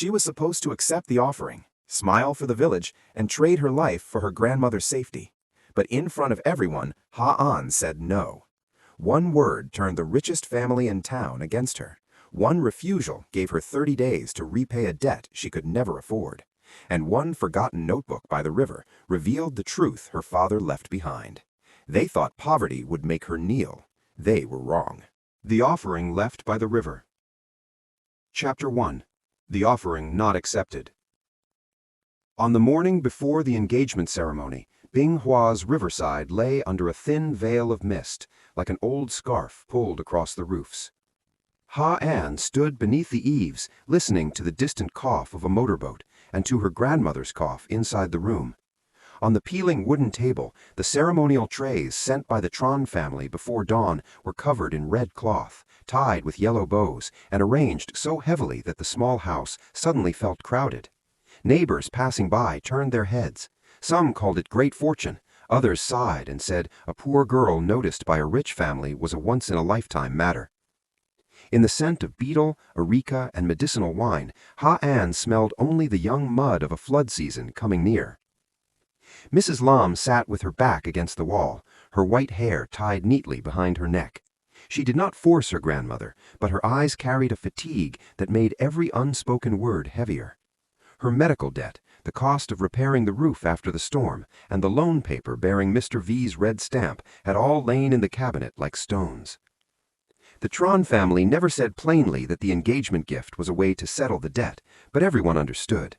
She was supposed to accept the offering, smile for the village, and trade her life for her grandmother's safety. But in front of everyone, Ha'an said no. One word turned the richest family in town against her. One refusal gave her 30 days to repay a debt she could never afford. And one forgotten notebook by the river revealed the truth her father left behind. They thought poverty would make her kneel. They were wrong. The offering left by the river. Chapter 1. The offering not accepted. On the morning before the engagement ceremony, Bing Hua's riverside lay under a thin veil of mist, like an old scarf pulled across the roofs. Ha-An stood beneath the eaves, listening to the distant cough of a motorboat and to her grandmother's cough inside the room. On the peeling wooden table, the ceremonial trays sent by the Tron family before dawn were covered in red cloth, tied with yellow bows, and arranged so heavily that the small house suddenly felt crowded. Neighbors passing by turned their heads. Some called it great fortune, others sighed and said a poor girl noticed by a rich family was a once-in-a-lifetime matter. In the scent of betel, areca, and medicinal wine, Ha-An smelled only the young mud of a flood season coming near. Mrs. Lam sat with her back against the wall, her white hair tied neatly behind her neck. She did not force her grandmother, but her eyes carried a fatigue that made every unspoken word heavier. Her medical debt, the cost of repairing the roof after the storm, and the loan paper bearing Mr. V's red stamp had all lain in the cabinet like stones. The Tron family never said plainly that the engagement gift was a way to settle the debt, but everyone understood.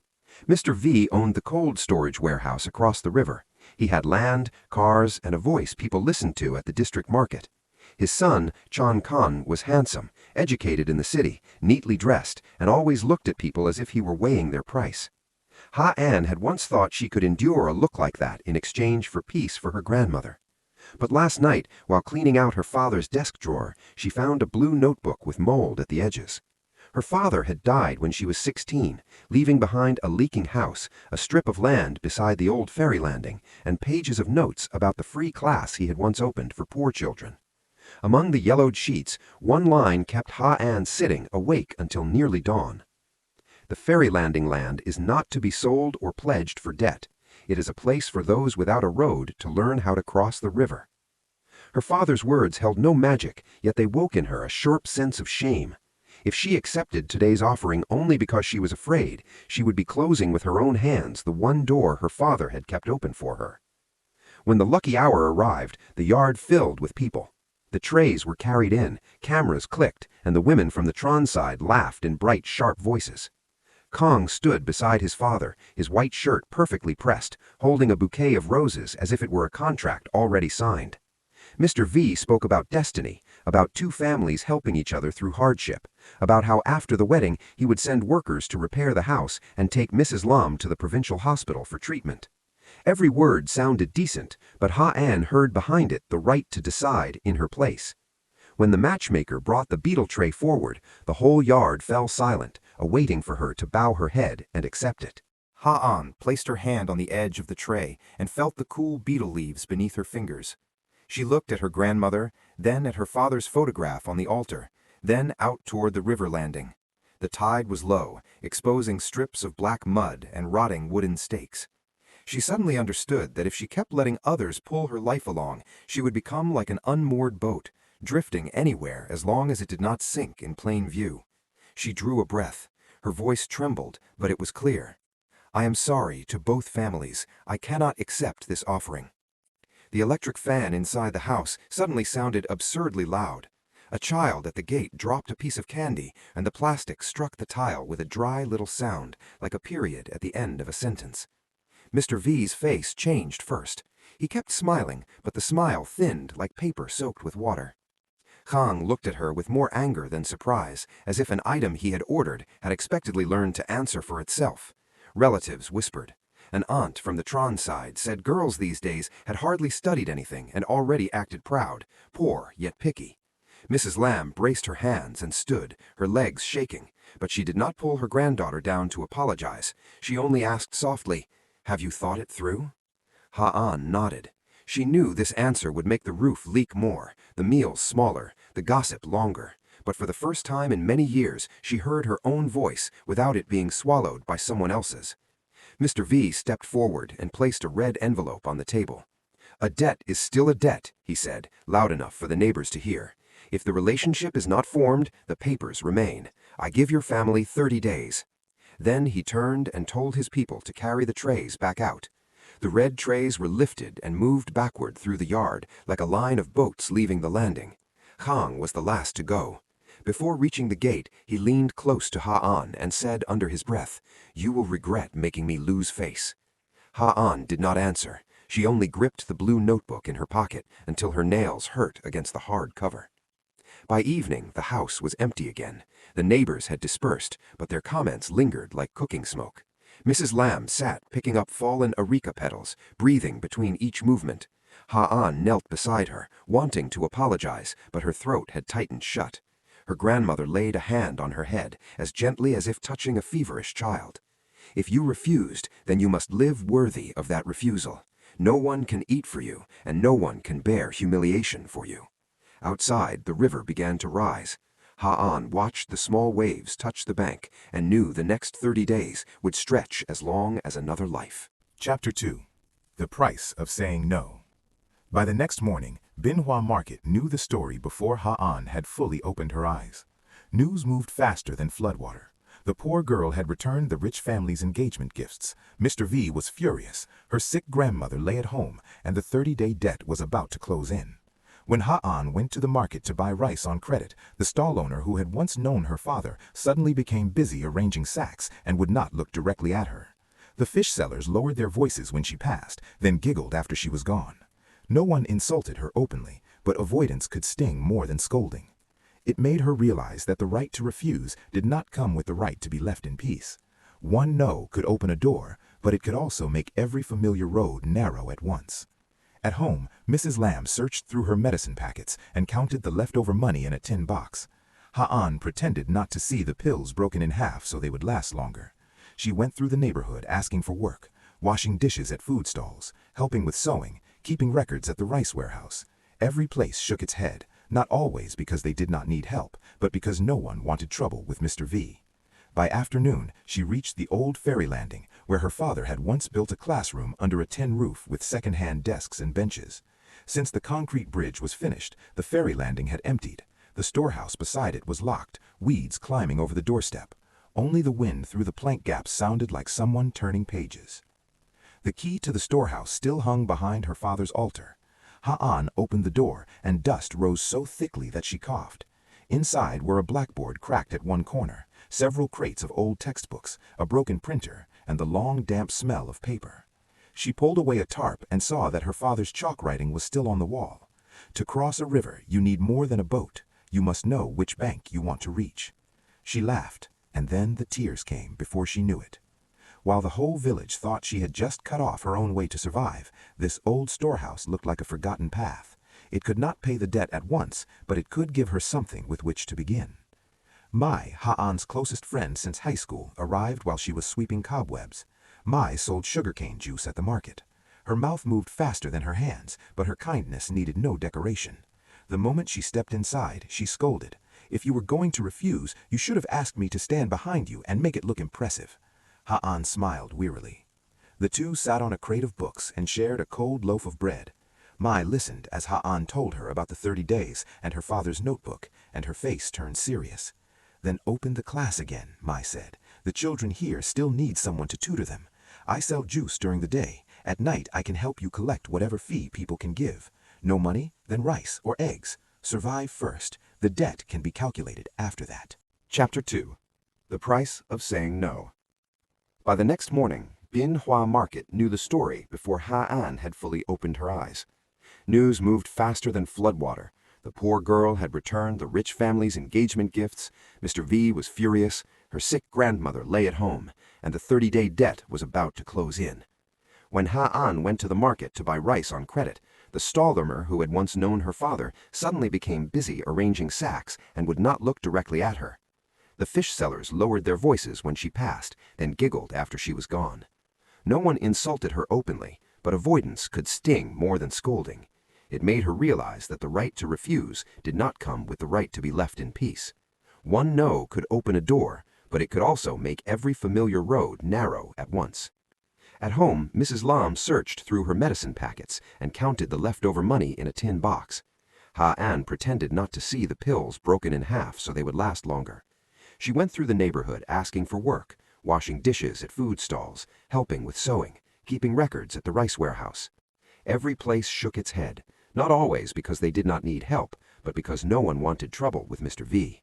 Mr. V owned the cold storage warehouse across the river. He had land, cars, and a voice people listened to at the district market. His son, Chan Kan, was handsome, educated in the city, neatly dressed, and always looked at people as if he were weighing their price. Ha-An had once thought she could endure a look like that in exchange for peace for her grandmother. But last night, while cleaning out her father's desk drawer, she found a blue notebook with mold at the edges. Her father had died when she was 16, leaving behind a leaking house, a strip of land beside the old ferry landing, and pages of notes about the free class he had once opened for poor children. Among the yellowed sheets, one line kept Ha-An sitting awake until nearly dawn. The ferry landing land is not to be sold or pledged for debt. It is a place for those without a road to learn how to cross the river. Her father's words held no magic, yet they woke in her a sharp sense of shame. If she accepted today's offering only because she was afraid, she would be closing with her own hands the one door her father had kept open for her. When the lucky hour arrived, the yard filled with people. The trays were carried in, cameras clicked, and the women from the Tron side laughed in bright, sharp voices. Kong stood beside his father, his white shirt perfectly pressed, holding a bouquet of roses as if it were a contract already signed. Mr. V spoke about destiny, about two families helping each other through hardship, about how after the wedding he would send workers to repair the house and take Mrs. Lam to the provincial hospital for treatment. Every word sounded decent, but Ha-An heard behind it the right to decide in her place. When the matchmaker brought the beetle tray forward, the whole yard fell silent, awaiting for her to bow her head and accept it. Ha-An placed her hand on the edge of the tray and felt the cool beetle leaves beneath her fingers. She looked at her grandmother, then at her father's photograph on the altar, then out toward the river landing. The tide was low, exposing strips of black mud and rotting wooden stakes. She suddenly understood that if she kept letting others pull her life along, she would become like an unmoored boat, drifting anywhere as long as it did not sink in plain view. She drew a breath. Her voice trembled, but it was clear. "I am sorry to both families. I cannot accept this offering." The electric fan inside the house suddenly sounded absurdly loud. A child at the gate dropped a piece of candy, and the plastic struck the tile with a dry little sound, like a period at the end of a sentence. Mr. V's face changed first. He kept smiling, but the smile thinned like paper soaked with water. Kang looked at her with more anger than surprise, as if an item he had ordered had expectedly learned to answer for itself. Relatives whispered. An aunt from the Tron side said girls these days had hardly studied anything and already acted proud, poor yet picky. Mrs. Lam braced her hands and stood, her legs shaking, but she did not pull her granddaughter down to apologize. She only asked softly, "Have you thought it through?" Ha-An nodded. She knew this answer would make the roof leak more, the meals smaller, the gossip longer, But for the first time in many years, she heard her own voice without it being swallowed by someone else's. Mr. V stepped forward and placed a red envelope on the table. "A debt is still a debt," he said, loud enough for the neighbors to hear. "If the relationship is not formed, the papers remain. I give your family 30 days. Then he turned and told his people to carry the trays back out. The red trays were lifted and moved backward through the yard like a line of boats leaving the landing. Hang was the last to go. Before reaching the gate, he leaned close to Ha-an and said under his breath, "You will regret making me lose face." Ha-an did not answer. She only gripped the blue notebook in her pocket until her nails hurt against the hard cover. By evening, the house was empty again. The neighbors had dispersed, but their comments lingered like cooking smoke. Mrs. Lamb sat picking up fallen areca petals, breathing between each movement. Ha-an knelt beside her, wanting to apologize, but her throat had tightened shut. Her grandmother laid a hand on her head, as gently as if touching a feverish child. "If you refused, then you must live worthy of that refusal. No one can eat for you, and no one can bear humiliation for you." Outside, the river began to rise. Ha-an watched the small waves touch the bank and knew the next 30 days would stretch as long as another life. Chapter 2. The Price of Saying No. By the next morning, Binhua Market knew the story before Ha-an had fully opened her eyes. News moved faster than floodwater. The poor girl had returned the rich family's engagement gifts. Mr. V was furious. Her sick grandmother lay at home, and the 30-day debt was about to close in. When Ha-an went to the market to buy rice on credit, the stall owner who had once known her father suddenly became busy arranging sacks and would not look directly at her. The fish sellers lowered their voices when she passed, then giggled after she was gone. No one insulted her openly, but avoidance could sting more than scolding. It made her realize that the right to refuse did not come with the right to be left in peace. One no could open a door, but it could also make every familiar road narrow at once. At home, Mrs. Lamb searched through her medicine packets and counted the leftover money in a tin box. Ha-an pretended not to see the pills broken in half so they would last longer. She went through the neighborhood asking for work, washing dishes at food stalls, helping with sewing, keeping records at the rice warehouse. Every place shook its head, not always because they did not need help, but because no one wanted trouble with Mr. V. By afternoon, she reached the old ferry landing, where her father had once built a classroom under a tin roof with second-hand desks and benches. Since the concrete bridge was finished, the ferry landing had emptied. The storehouse beside it was locked, weeds climbing over the doorstep. Only the wind through the plank gaps sounded like someone turning pages. The key to the storehouse still hung behind her father's altar. Ha-an opened the door, and dust rose so thickly that she coughed. Inside were a blackboard cracked at one corner, several crates of old textbooks, a broken printer, and the long, damp smell of paper. She pulled away a tarp and saw that her father's chalk writing was still on the wall. To cross a river, you need more than a boat. You must know which bank you want to reach. She laughed, and then the tears came before she knew it. While the whole village thought she had just cut off her own way to survive, this old storehouse looked like a forgotten path. It could not pay the debt at once, but it could give her something with which to begin. Mai, Ha-an's closest friend since high school, arrived while she was sweeping cobwebs. Mai sold sugarcane juice at the market. Her mouth moved faster than her hands, but her kindness needed no decoration. The moment she stepped inside, she scolded. "If you were going to refuse, you should have asked me to stand behind you and make it look impressive." Ha-an smiled wearily. The two sat on a crate of books and shared a cold loaf of bread. Mai listened as Ha-an told her about the 30 days and her father's notebook, and her face turned serious. "Then open the class again," Mai said. "The children here still need someone to tutor them. I sell juice during the day. At night I can help you collect whatever fee people can give. No money? Then rice or eggs. Survive first. The debt can be calculated after that." Chapter 2. The Price of Saying No. By the next morning, Binhua Market knew the story before Ha-an had fully opened her eyes. News moved faster than floodwater. The poor girl had returned the rich family's engagement gifts, Mr. V was furious, her sick grandmother lay at home, and the 30-day debt was about to close in. When Ha-an went to the market to buy rice on credit, the stall-owner who had once known her father suddenly became busy arranging sacks and would not look directly at her. The fish sellers lowered their voices when she passed, then giggled after she was gone. No one insulted her openly, but avoidance could sting more than scolding. It made her realize that the right to refuse did not come with the right to be left in peace. One no could open a door, but it could also make every familiar road narrow at once. At home, Mrs. Lam searched through her medicine packets and counted the leftover money in a tin box. Ha-an pretended not to see the pills broken in half so they would last longer. She went through the neighborhood asking for work, washing dishes at food stalls, helping with sewing, keeping records at the rice warehouse. Every place shook its head, not always because they did not need help, but because no one wanted trouble with Mr. V.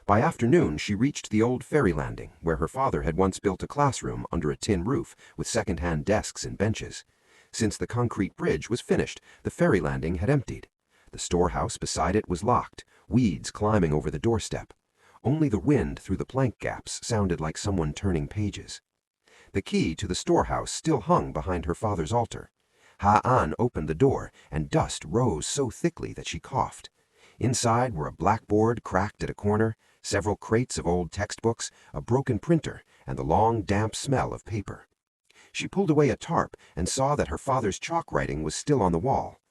By afternoon, she reached the old ferry landing, where her father had once built a classroom under a tin roof with second-hand desks and benches. Since the concrete bridge was finished, the ferry landing had emptied. The storehouse beside it was locked, weeds climbing over the doorstep. Only the wind through the plank gaps sounded like someone turning pages. The key to the storehouse still hung behind her father's altar. Ha-an opened the door, and dust rose so thickly that she coughed. Inside were a blackboard cracked at a corner, several crates of old textbooks, a broken printer, and the long, damp smell of paper. She pulled away a tarp and saw that her father's chalk writing was still on the wall.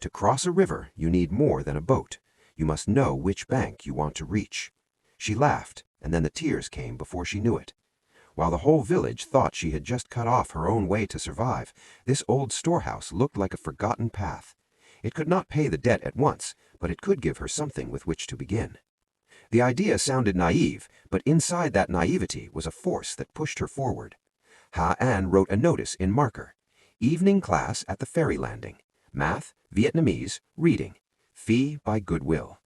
To cross a river, you need more than a boat. You must know which bank you want to reach. She laughed, and then the tears came before she knew it. While the whole village thought she had just cut off her own way to survive, this old storehouse looked like a forgotten path. It could not pay the debt at once, but it could give her something with which to begin. The idea sounded naive, but inside that naivety was a force that pushed her forward. Ha-an wrote a notice in marker. Evening class at the ferry landing. Math, Vietnamese, reading. Fee by goodwill.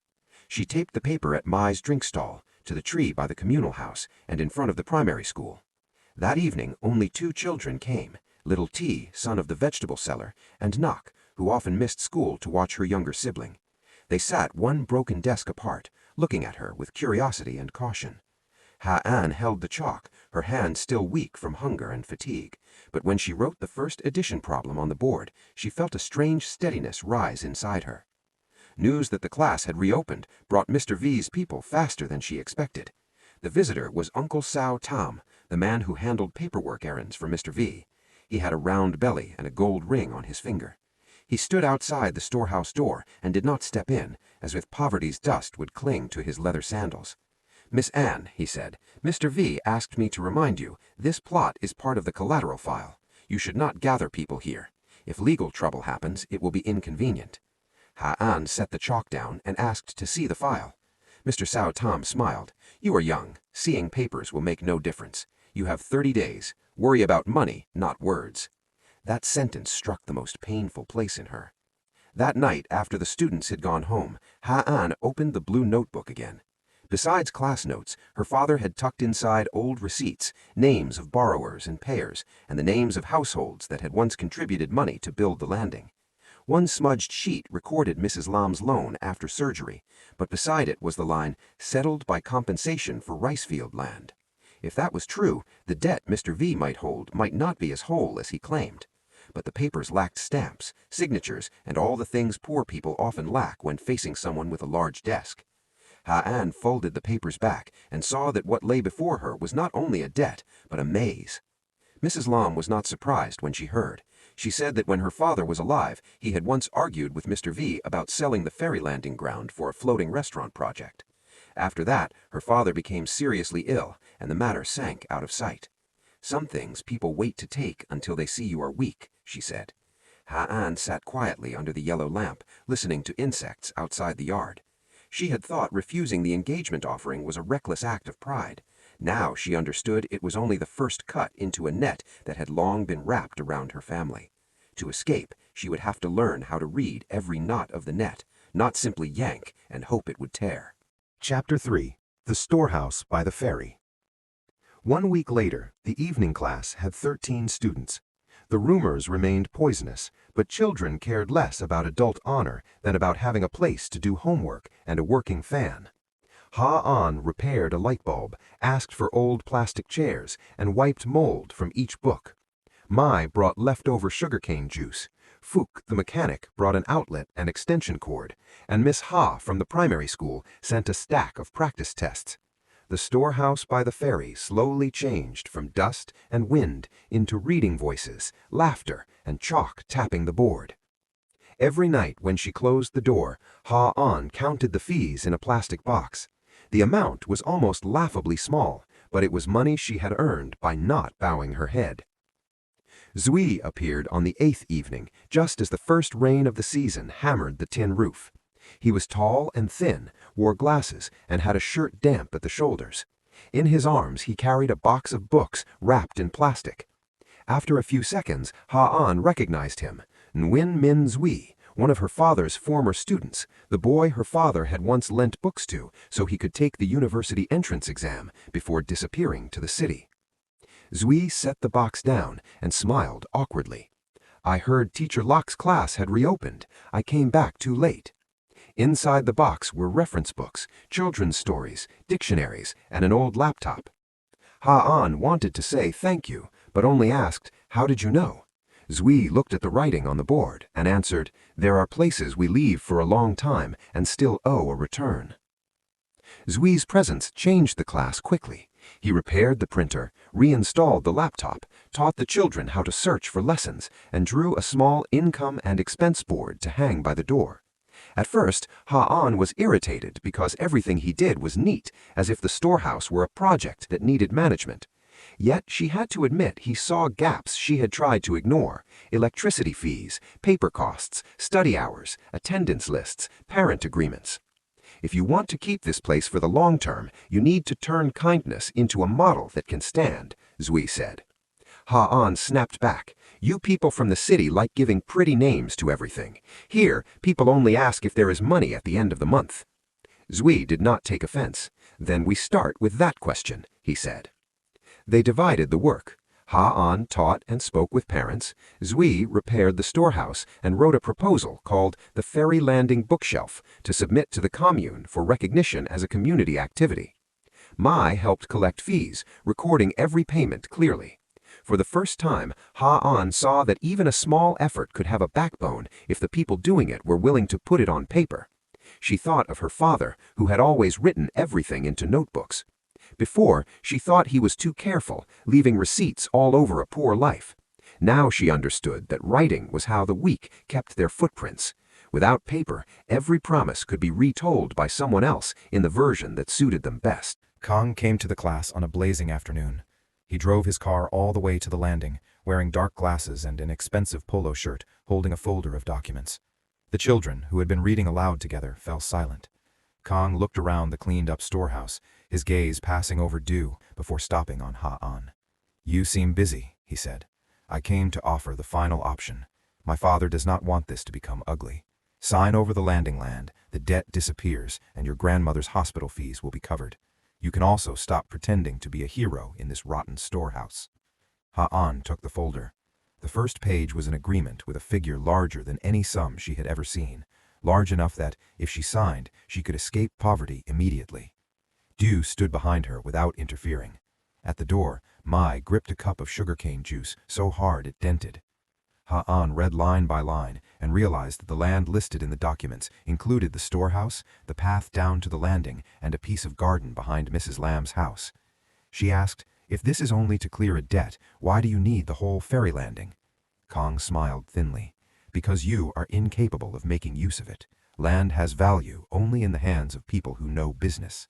She taped the paper at Mai's drink stall, to the tree by the communal house, and in front of the primary school. That evening, only 2 children came, little T, son of the vegetable seller, and Nak, who often missed school to watch her younger sibling. They sat one broken desk apart, looking at her with curiosity and caution. Ha-an held the chalk, her hand still weak from hunger and fatigue, but when she wrote the first addition problem on the board, she felt a strange steadiness rise inside her. News that the class had reopened brought Mr. V's people faster than she expected. The visitor was Uncle Sao Tam, the man who handled paperwork errands for Mr. V. He had a round belly and a gold ring on his finger. He stood outside the storehouse door and did not step in, as if poverty's dust would cling to his leather sandals. "Miss Anne," he said, "Mr. V asked me to remind you, this plot is part of the collateral file. You should not gather people here. If legal trouble happens, it will be inconvenient." Ha-an set the chalk down and asked to see the file. Mr. Sao Tam smiled. "You are young. Seeing papers will make no difference. You have 30 days. Worry about money, not words." That sentence struck the most painful place in her. That night, after the students had gone home, Ha-an opened the blue notebook again. Besides class notes, her father had tucked inside old receipts, names of borrowers and payers, and the names of households that had once contributed money to build the landing. One smudged sheet recorded Mrs. Lam's loan after surgery, but beside it was the line, "Settled by compensation for rice field land." If that was true, the debt Mr. V might hold might not be as whole as he claimed. But the papers lacked stamps, signatures, and all the things poor people often lack when facing someone with a large desk. Ha-an folded the papers back and saw that what lay before her was not only a debt, but a maze. Mrs. Lam was not surprised when she heard. She said that when her father was alive, he had once argued with Mr. V about selling the ferry landing ground for a floating restaurant project. After that, her father became seriously ill, and the matter sank out of sight. "Some things people wait to take until they see you are weak," she said. Ha-an sat quietly under the yellow lamp, listening to insects outside the yard. She had thought refusing the engagement offering was a reckless act of pride. Now she understood it was only the first cut into a net that had long been wrapped around her family. To escape, she would have to learn how to read every knot of the net, not simply yank and hope it would tear. Chapter 3. The Storehouse by the Ferry. 1 week later, the evening class had 13 students. The rumors remained poisonous, but children cared less about adult honor than about having a place to do homework and a working fan. Ha-an repaired a light bulb, asked for old plastic chairs, and wiped mold from each book. Mai brought leftover sugarcane juice. Fook, the mechanic, brought an outlet and extension cord, and Miss Ha from the primary school sent a stack of practice tests. The storehouse by the ferry slowly changed from dust and wind into reading voices, laughter, and chalk tapping the board. Every night when she closed the door, Ha-on counted the fees in a plastic box. The amount was almost laughably small, but it was money she had earned by not bowing her head. Zui appeared on the 8th evening, just as the first rain of the season hammered the tin roof. He was tall and thin, wore glasses, and had a shirt damp at the shoulders. In his arms he carried a box of books wrapped in plastic. After a few seconds, Ha-on recognized him, Nguyen Min Zui, one of her father's former students, the boy her father had once lent books to so he could take the university entrance exam before disappearing to the city. Zui set the box down and smiled awkwardly. "I heard Teacher Locke's class had reopened. I came back too late." Inside the box were reference books, children's stories, dictionaries, and an old laptop. Ha-on wanted to say thank you, but only asked, "How did you know?" Zui looked at the writing on the board and answered, "There are places we leave for a long time and still owe a return." Zui's presence changed the class quickly. He repaired the printer, reinstalled the laptop, taught the children how to search for lessons, and drew a small income and expense board to hang by the door. At first, Ha-on was irritated because everything he did was neat, as if the storehouse were a project that needed management. Yet she had to admit he saw gaps she had tried to ignore: electricity fees, paper costs, study hours, attendance lists, parent agreements. "If you want to keep this place for the long term, you need to turn kindness into a model that can stand," Zui said. Ha-on snapped back. "You people from the city like giving pretty names to everything. Here, people only ask if there is money at the end of the month." Zui did not take offense. "Then we start with that question," he said. They divided the work. Ha-on taught and spoke with parents. Zui repaired the storehouse and wrote a proposal called the Ferry Landing Bookshelf to submit to the commune for recognition as a community activity. Mai helped collect fees, recording every payment clearly. For the first time, Ha-on saw that even a small effort could have a backbone if the people doing it were willing to put it on paper. She thought of her father, who had always written everything into notebooks. Before, she thought he was too careful, leaving receipts all over a poor life. Now she understood that writing was how the weak kept their footprints. Without paper, every promise could be retold by someone else in the version that suited them best. Kong came to the class on a blazing afternoon. He drove his car all the way to the landing, wearing dark glasses and an expensive polo shirt, holding a folder of documents. The children, who had been reading aloud together, fell silent. Kong looked around the cleaned-up storehouse, his gaze passing over Du before stopping on Ha-on. "You seem busy," he said. "I came to offer the final option. My father does not want this to become ugly. Sign over the landing land, the debt disappears, and your grandmother's hospital fees will be covered. You can also stop pretending to be a hero in this rotten storehouse." Ha-on took the folder. The first page was an agreement with a figure larger than any sum she had ever seen, large enough that, if she signed, she could escape poverty immediately. Du stood behind her without interfering. At the door, Mai gripped a cup of sugarcane juice so hard it dented. Ha-on read line by line and realized that the land listed in the documents included the storehouse, the path down to the landing, and a piece of garden behind Mrs. Lamb's house. She asked, "If this is only to clear a debt, why do you need the whole ferry landing?" Kong smiled thinly. "Because you are incapable of making use of it. Land has value only in the hands of people who know business."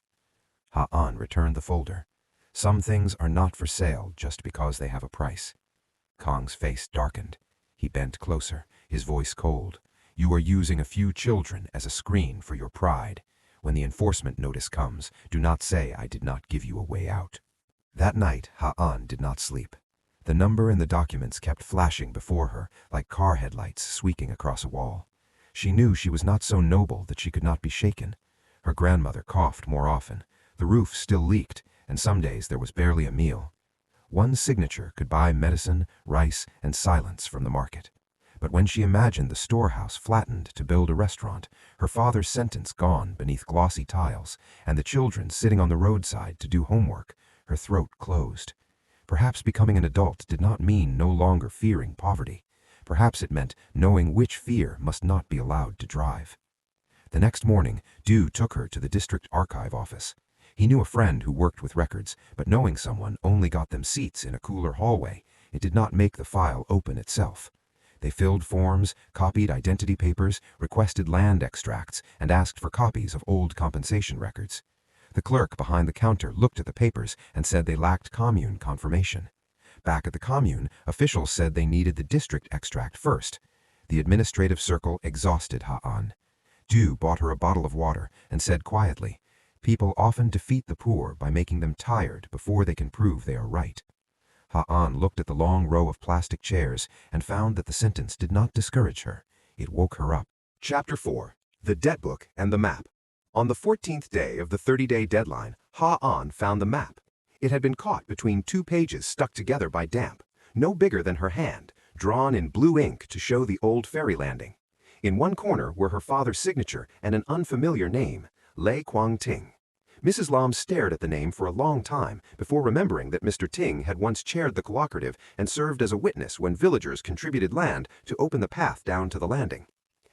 Ha-on returned the folder. "Some things are not for sale just because they have a price." Kong's face darkened. He bent closer, his voice cold. "You are using a few children as a screen for your pride. When the enforcement notice comes, do not say I did not give you a way out." That night, Ha-on did not sleep. The number in the documents kept flashing before her like car headlights sweeping across a wall. She knew she was not so noble that she could not be shaken. Her grandmother coughed more often. The roof still leaked, and some days there was barely a meal. One signature could buy medicine, rice, and silence from the market. But when she imagined the storehouse flattened to build a restaurant, her father's sentence gone beneath glossy tiles, and the children sitting on the roadside to do homework, her throat closed. Perhaps becoming an adult did not mean no longer fearing poverty. Perhaps it meant knowing which fear must not be allowed to drive. The next morning, Du took her to the district archive office. He knew a friend who worked with records, but knowing someone only got them seats in a cooler hallway. It did not make the file open itself. They filled forms, copied identity papers, requested land extracts, and asked for copies of old compensation records. The clerk behind the counter looked at the papers and said they lacked commune confirmation. Back at the commune, officials said they needed the district extract first. The administrative circle exhausted Ha'an. Ju bought her a bottle of water and said quietly, "People often defeat the poor by making them tired before they can prove they are right." Ha'an looked at the long row of plastic chairs and found that the sentence did not discourage her. It woke her up. Chapter 4. The Debt Book and the Map. On the 14th day of the 30-day deadline, Ha'an found the map. It had been caught between two pages stuck together by damp, no bigger than her hand, drawn in blue ink to show the old ferry landing. In one corner were her father's signature and an unfamiliar name, Lei Kwang Ting. Mrs. Lam stared at the name for a long time before remembering that Mr. Ting had once chaired the cooperative and served as a witness when villagers contributed land to open the path down to the landing.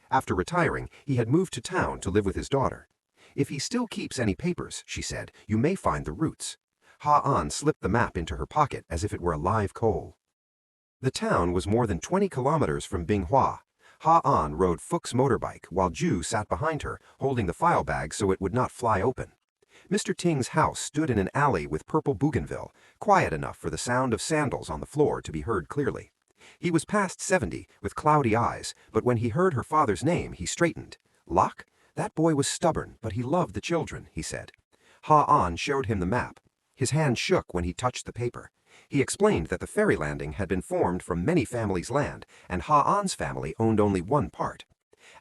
After retiring, he had moved to town to live with his daughter. "If he still keeps any papers," she said, "you may find the roots." Ha'an slipped the map into her pocket as if it were a live coal. The town was more than 20 kilometers from Binghua. Ha'an rode Fuchs' motorbike while Ju sat behind her, holding the file bag so it would not fly open. Mr. Ting's house stood in an alley with purple bougainville, quiet enough for the sound of sandals on the floor to be heard clearly. He was past 70, with cloudy eyes, but when he heard her father's name, he straightened. "Locke? That boy was stubborn, but he loved the children," he said. Ha'an showed him the map. His hand shook when he touched the paper. He explained that the ferry landing had been formed from many families' land, and Ha'an's family owned only one part.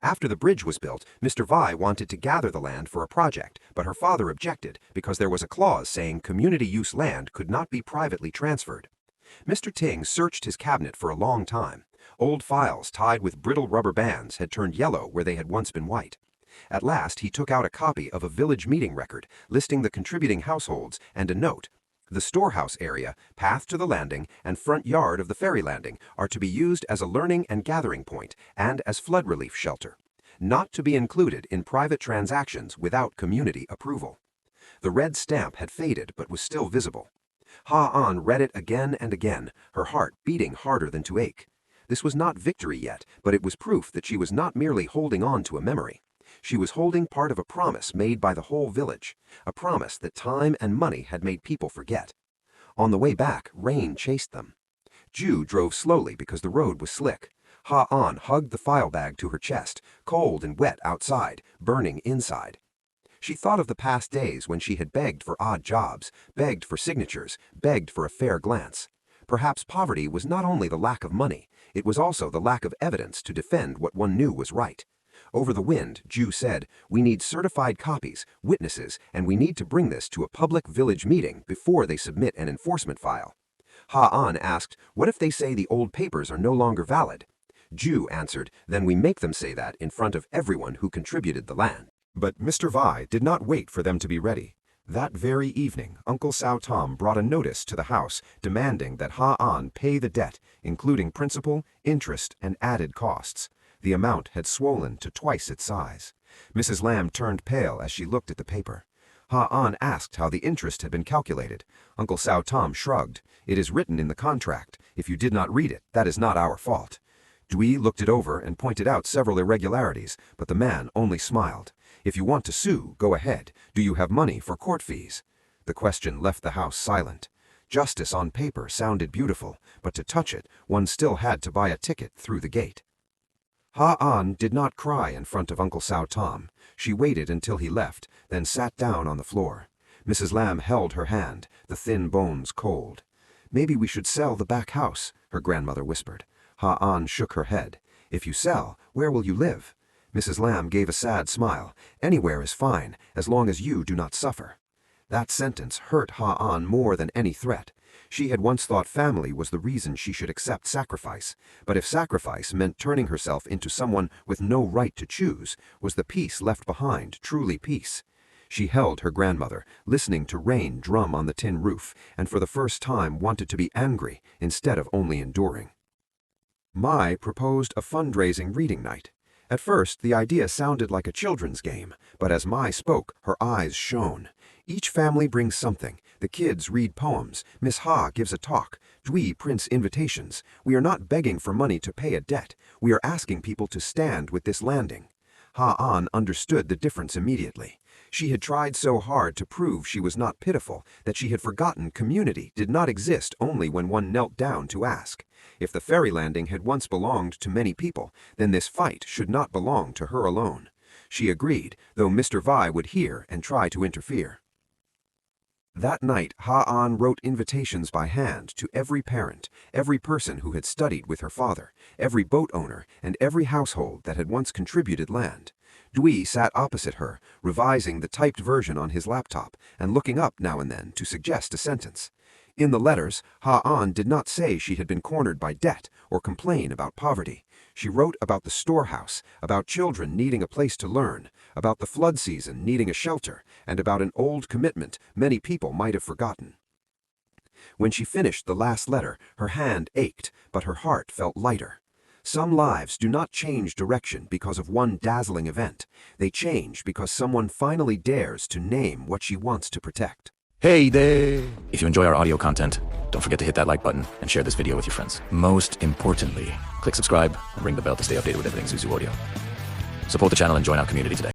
After the bridge was built, Mr. Vai wanted to gather the land for a project, but her father objected because there was a clause saying community use land could not be privately transferred. Mr. Ting searched his cabinet for a long time. Old files tied with brittle rubber bands had turned yellow where they had once been white. At last he took out a copy of a village meeting record listing the contributing households and a note. "The storehouse area, path to the landing, and front yard of the ferry landing are to be used as a learning and gathering point and as flood relief shelter. Not to be included in private transactions without community approval." The red stamp had faded but was still visible. Ha'an read it again and again, her heart beating harder than to ache. This was not victory yet, but it was proof that she was not merely holding on to a memory. She was holding part of a promise made by the whole village, a promise that time and money had made people forget. On the way back, rain chased them. Ju drove slowly because the road was slick. Ha'an hugged the file bag to her chest, cold and wet outside, burning inside. She thought of the past days when she had begged for odd jobs, begged for signatures, begged for a fair glance. Perhaps poverty was not only the lack of money, it was also the lack of evidence to defend what one knew was right. Over the wind, Ju said, "We need certified copies, witnesses, and we need to bring this to a public village meeting before they submit an enforcement file." Ha'an asked, "What if they say the old papers are no longer valid?" Ju answered, "Then we make them say that in front of everyone who contributed the land." But Mr. Vai did not wait for them to be ready. That very evening, Uncle Sao Tom brought a notice to the house demanding that Ha'an pay the debt, including principal, interest, and added costs. The amount had swollen to twice its size. Mrs. Lam turned pale as she looked at the paper. Ha'an asked how the interest had been calculated. Uncle Sao Tom shrugged. "It is written in the contract. If you did not read it, that is not our fault." Dwi looked it over and pointed out several irregularities, but the man only smiled. "If you want to sue, go ahead. Do you have money for court fees?" The question left the house silent. Justice on paper sounded beautiful, but to touch it, one still had to buy a ticket through the gate. Ha'an did not cry in front of Uncle Sao Tom. She waited until he left, then sat down on the floor. Mrs. Lam held her hand, the thin bones cold. "Maybe we should sell the back house," her grandmother whispered. Ha'an shook her head. "If you sell, where will you live?" Mrs. Lam gave a sad smile. "Anywhere is fine, as long as you do not suffer." That sentence hurt Ha'an more than any threat. She had once thought family was the reason she should accept sacrifice, but if sacrifice meant turning herself into someone with no right to choose, was the peace left behind truly peace? She held her grandmother, listening to rain drum on the tin roof, and for the first time wanted to be angry instead of only enduring. Mai proposed a fundraising reading night. At first, the idea sounded like a children's game, but as Mai spoke, her eyes shone. "Each family brings something. The kids read poems, Miss Ha gives a talk, Dwi prints invitations. We are not begging for money to pay a debt. We are asking people to stand with this landing. Ha-an understood the difference immediately. She had tried so hard to prove she was not pitiful that she had forgotten community did not exist only when one knelt down to ask. If the ferry landing had once belonged to many people, then this fight should not belong to her alone. She agreed, though Mr. Vi would hear and try to interfere. That night, Ha-an wrote invitations by hand to every parent, every person who had studied with her father, every boat owner, and every household that had once contributed land. Dwi sat opposite her, revising the typed version on his laptop and looking up now and then to suggest a sentence. In the letters, Ha-an did not say she had been cornered by debt or complain about poverty. She wrote about the storehouse, about children needing a place to learn, about the flood season needing a shelter, and about an old commitment many people might have forgotten. When she finished the last letter, her hand ached, but her heart felt lighter. Some lives do not change direction because of one dazzling event. They change because someone finally dares to name what she wants to protect. Hey there! If you enjoy our audio content, don't forget to hit that like button and share this video with your friends. Most importantly, click subscribe and ring the bell to stay updated with everything Zuzu Audio. Support the channel and join our community today.